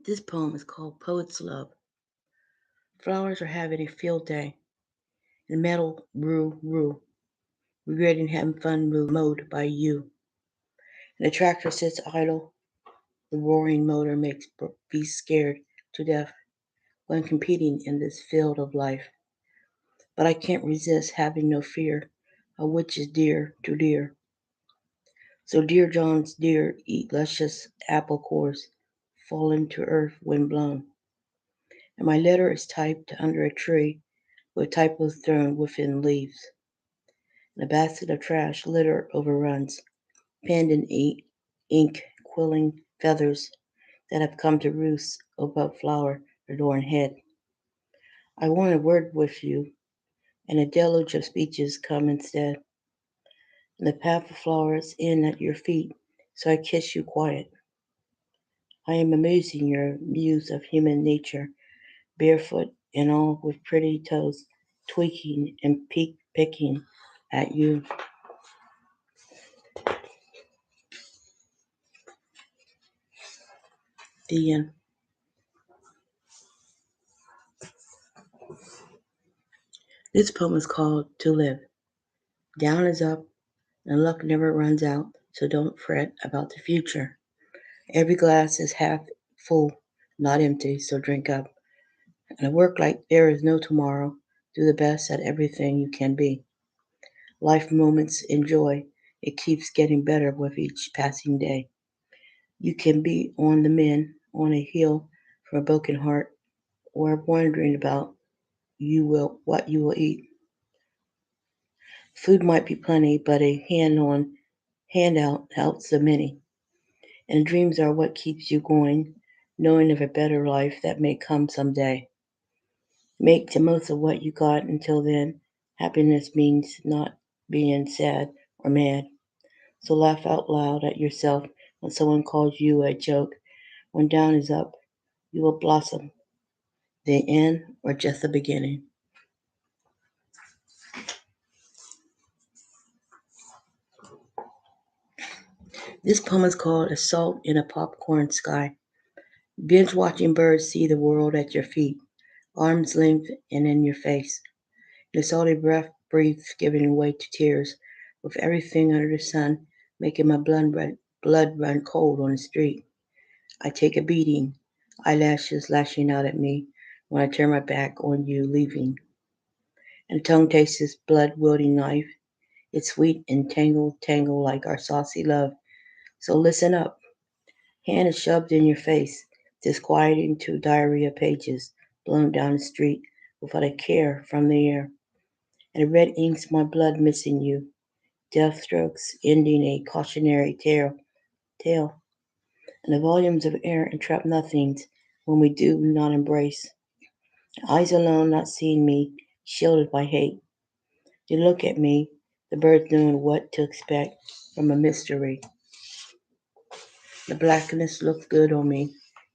This poem is called Poet's Love. Flowers are having a field day, and metal rue rue, regretting having fun mowed by you. And the tractor sits idle, the roaring motor makes beasts scared to death when competing in this field of life. But I can't resist having no fear of which is dear to dear. So dear John's dear eat luscious apple cores, fallen to earth wind blown. And my letter is typed under a tree with typos thrown within leaves. And a basket of trash litter overruns, penned in ink, quilling feathers that have come to roost above flower adorned head. I want a word with you, and a deluge of speeches come instead. And the path of flowers in at your feet, so I kiss you quiet. I am amusing your muse of human nature, barefoot and all with pretty toes, tweaking and picking at you. The end. This poem is called To Live. Down is up, and luck never runs out, so don't fret about the future. Every glass is half full, not empty, so drink up. And work like there is no tomorrow. Do the best at everything you can be. Life moments enjoy. It keeps getting better with each passing day. You can be on the mend, on a hill from a broken heart, or wondering about what you will eat. Food might be plenty, but a handout helps the many. And dreams are what keeps you going, knowing of a better life that may come someday. Make the most of what you got until then. Happiness means not being sad or mad. So laugh out loud at yourself when someone calls you a joke. When down is up, you will blossom. The end or just the beginning. This poem is called Assault in a Popcorn Sky. Binge watching birds see the world at your feet, arm's length and in your face. The salty breath breathes, giving way to tears, with everything under the sun making my blood run cold on the street. I take a beating, eyelashes lashing out at me when I turn my back on you, leaving. And tongue tastes this blood wielding knife. It's sweet and tangle like our saucy love. So listen up. Hand is shoved in your face, disquieting to diarrhea pages blown down the street without a care from the air. And red inks my blood missing you, death strokes ending a cautionary tale, and the volumes of air entrap nothings when we do not embrace. Eyes alone not seeing me, shielded by hate. You look at me, the birds knowing what to expect from a mystery. The blackness looks good on me,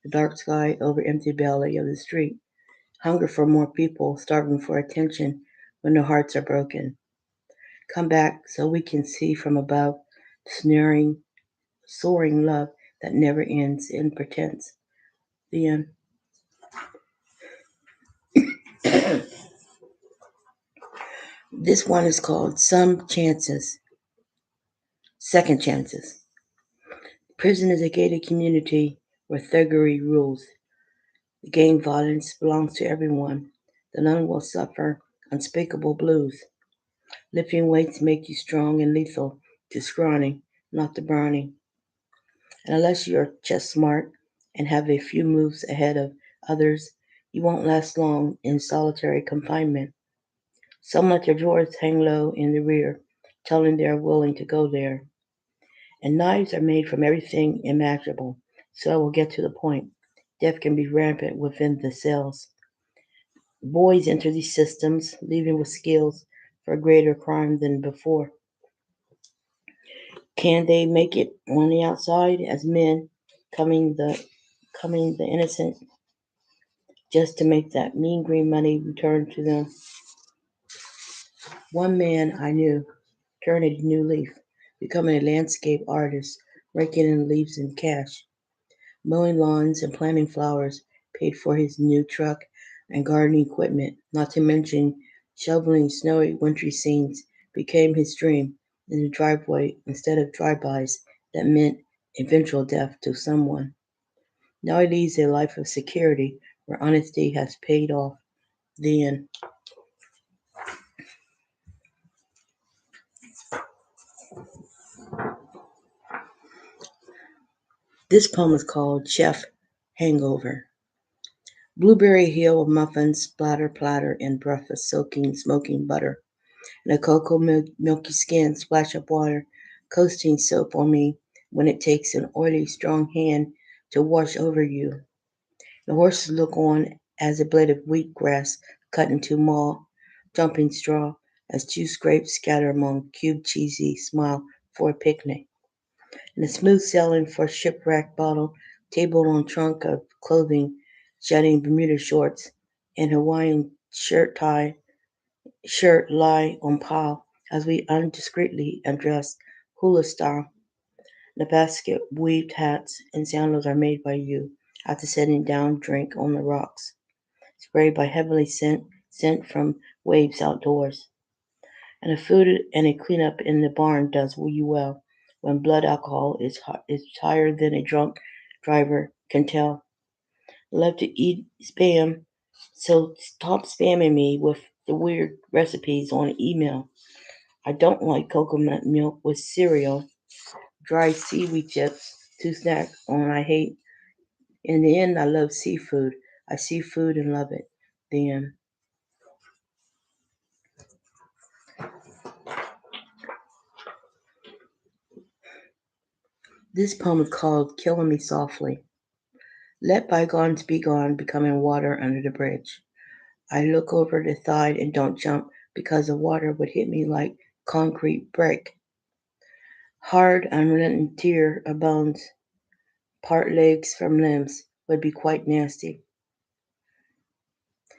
the dark sky over empty belly of the street. Hunger for more people, starving for attention when their hearts are broken. Come back so we can see from above, snaring, soaring love that never ends in pretense. The end. This one is called Some Chances, Second Chances. Prison is a gated community where thuggery rules. The gang violence belongs to everyone. The none will suffer unspeakable blues. Lifting weights make you strong and lethal to scrawny, not to brawny. And unless you're just smart and have a few moves ahead of others, you won't last long in solitary confinement. Some let their drawers hang low in the rear, telling they're willing to go there. And knives are made from everything imaginable, so I will get to the point. Death can be rampant within the cells. Boys enter these systems, leaving with skills for a greater crime than before. Can they make it on the outside as men, coming the coming the innocent, just to make that mean green money return to them? One man I knew turned a new leaf, becoming a landscape artist, raking in leaves and cash. mowing lawns and planting flowers paid for his new truck and gardening equipment, not to mention shoveling snowy wintry scenes became his dream in the driveway instead of drive-bys that meant eventual death to someone. Now he leads a life of security where honesty has paid off. The end. This poem is called Chef Hangover. Blueberry hill of muffins, splatter, platter, and breath of soaking, smoking butter. And a cocoa milky skin, splash of water, coasting soap on me when it takes an oily, strong hand to wash over you. The horses look on as a blade of wheat grass cut into maw, jumping straw, as two scrapes scatter among cubed cheesy smile for a picnic. And a smooth sailing for shipwreck bottle, table on trunk of clothing, shedding Bermuda shorts, and Hawaiian shirt lie on pile as we undiscreetly undress hula style. The basket weaved hats and sandals are made by you after setting down drink on the rocks, sprayed by heavily scent from waves outdoors. And the food and a cleanup in the barn does you well when blood alcohol is higher than a drunk driver can tell. I love to eat spam, so stop spamming me with the weird recipes on email. I don't like coconut milk with cereal, dry seaweed chips to snack on. I hate. In the end, I love seafood. I see food and love it. The end. This poem is called Killing Me Softly. Let bygones be gone, becoming water under the bridge. I look over the side and don't jump because the water would hit me like concrete brick. Hard, unrelenting tear of bones, part legs from limbs, would be quite nasty.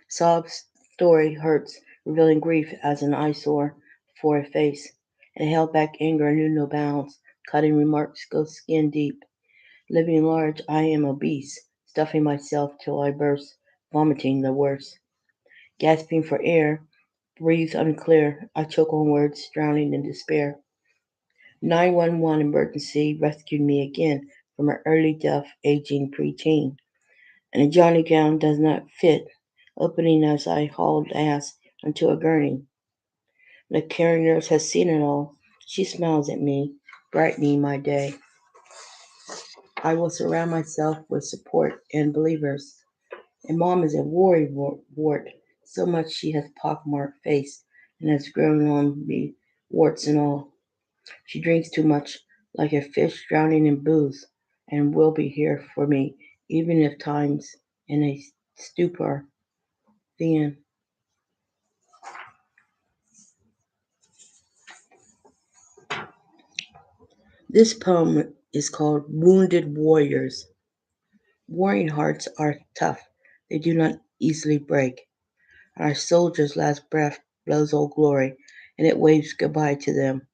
Sob story hurts, revealing grief as an eyesore for a face. And held back anger knew no bounds, cutting remarks go skin deep. Living large, I am obese, stuffing myself till I burst, vomiting the worst. Gasping for air, breathe unclear, I choke on words, drowning in despair. 911 emergency rescued me again from an early death, aging preteen. And a Johnny gown does not fit, opening as I hauled ass onto a gurney. The caring nurse has seen it all. She smiles at me, brightening my day. I will surround myself with support and believers. And mom is a worry wart, so much she has pockmarked face and has grown on me, warts and all. She drinks too much, like a fish drowning in booze, and will be here for me, even if times in a stupor. The end. This poem is called Wounded Warriors. Warring hearts are tough, they do not easily break. Our soldiers' last breath blows old glory, and it waves goodbye to them.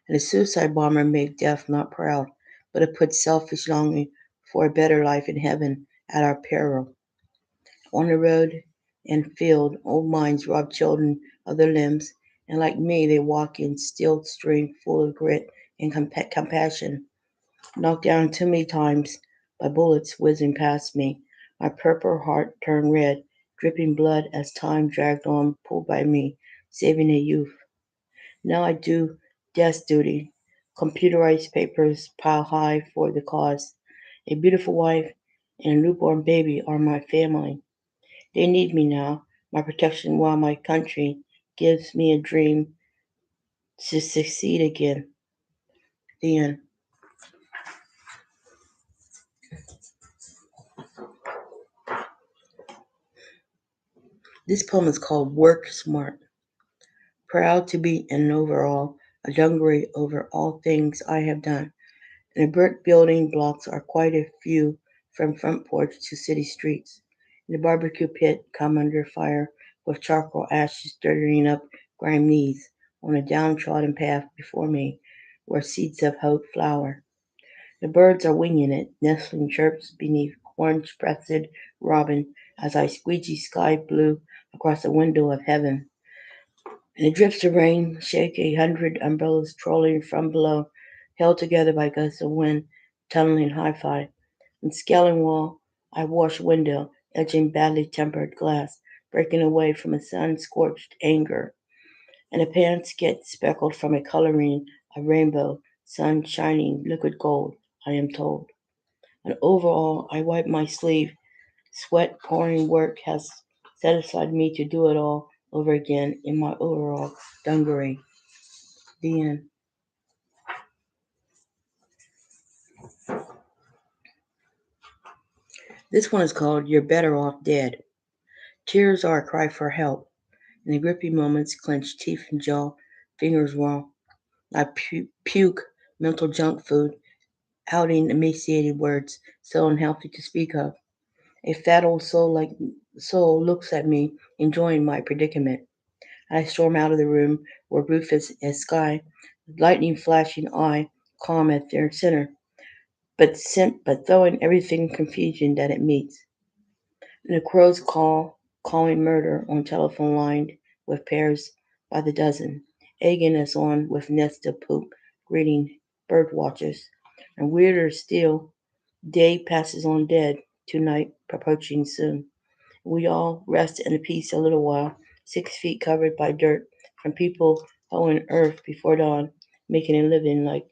And a suicide bomber made death not proud, but it put selfish longing for a better life in heaven at our peril. On the road and field, old minds rob children of their limbs, and like me, they walk in steel strength full of grit and compassion. Knocked down too many times by bullets whizzing past me, my purple heart turned red, dripping blood as time dragged on, pulled by me, saving a youth. Now I do desk duty, computerized papers pile high for the cause. A beautiful wife and a newborn baby are my family. They need me now, my protection while my country gives me a dream to succeed again. The end. This poem is called Work Smart. Proud to be an overall, a dungaree over all things I have done. And the brick building blocks are quite a few from front porch to city streets. In the barbecue pit come under fire with charcoal ashes stirring up grime knees on a downtrodden path before me where seeds of hope flower. The birds are winging it, nestling chirps beneath orange-breasted robin as I squeegee sky blue across the window of heaven. And the drips of rain shake 100 umbrellas trolling from below, held together by gusts of wind, tunneling hi-fi. And scaling wall, I wash window, edging badly tempered glass, breaking away from a sun-scorched anger. And the pants get speckled from a coloring of rainbow, sun shining liquid gold, I am told. And overall, I wipe my sleeve. Sweat pouring work has satisfied me to do it all over again in my overall dungaree. The end. This one is called You're Better Off Dead. Tears are a cry for help. In the grippy moments, clenched teeth and jaw, fingers raw. I puke mental junk food, outing emaciated words, so unhealthy to speak of. A fat old soul looks at me, enjoying my predicament. I storm out of the room where roof is as sky, lightning flashing eye, calm at their center, but throwing everything confusion that it meets. And the crows calling murder on telephone line with pairs by the dozen, egging us on with nests of poop, greeting bird watchers. And weirder still, day passes on dead, tonight approaching soon. We all rest in peace a little while, 6 feet covered by dirt, from people hoeing earth before dawn, making a living like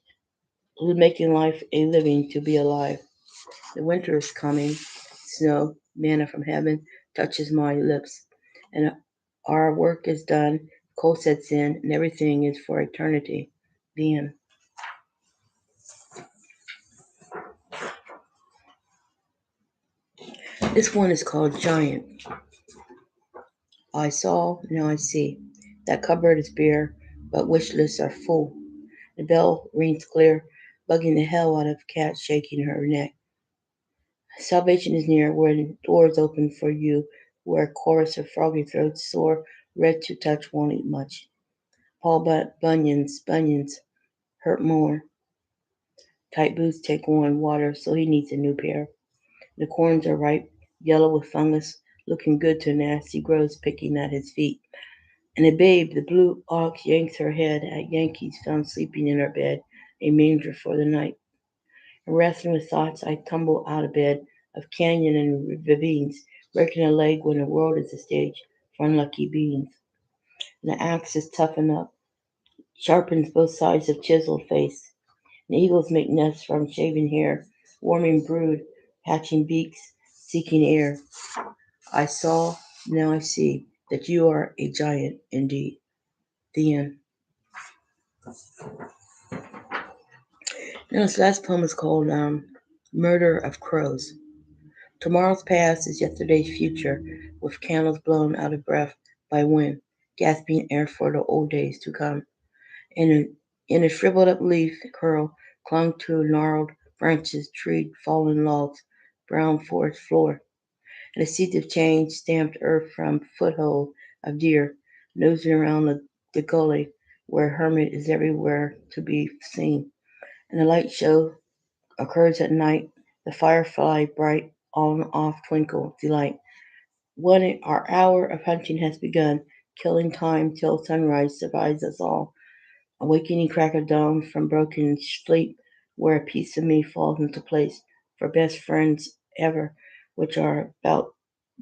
making life a living to be alive. The winter is coming. Snow, manna from heaven, touches my lips. And our work is done, cold sets in, and everything is for eternity. The end. This one is called Giant. I saw, now I see. That cupboard is bare, but wish lists are full. The bell rings clear, bugging the hell out of Cat shaking her neck. Salvation is near, where doors open for you, where a chorus of froggy throats soar, red to touch won't eat much. Bunions hurt more. Tight boots take on water, so he needs a new pair. The corns are ripe, yellow with fungus, looking good to nasty growths picking at his feet. And the babe, the blue ox, yanks her head at Yankees found sleeping in her bed, a manger for the night. And wrestling with thoughts, I tumble out of bed, of canyon and ravines, breaking a leg when the world is a stage for unlucky beings. And the axe is toughened up, sharpens both sides of chiseled face. And eagles make nests from shaven hair, warming brood, hatching beaks, seeking air. I saw, now I see, that you are a giant indeed. The end. Now this last poem is called Murder of Crows. Tomorrow's past is yesterday's future, with candles blown out of breath by wind, gasping air for the old days to come. In a shriveled up leaf curl clung to gnarled branches, treed fallen logs, brown forest floor, and the seeds of change stamped earth from foothold of deer, nosing around the gully where hermit is everywhere to be seen. And the light show occurs at night, the firefly bright, on off twinkle, delight. When our hour of hunting has begun, killing time till sunrise survives us all. Awakening crack of dawn from broken sleep, where a piece of me falls into place for best friends ever, which are about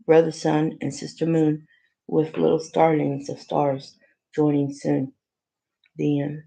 brother sun and sister moon, with little starlings of stars joining soon. The end.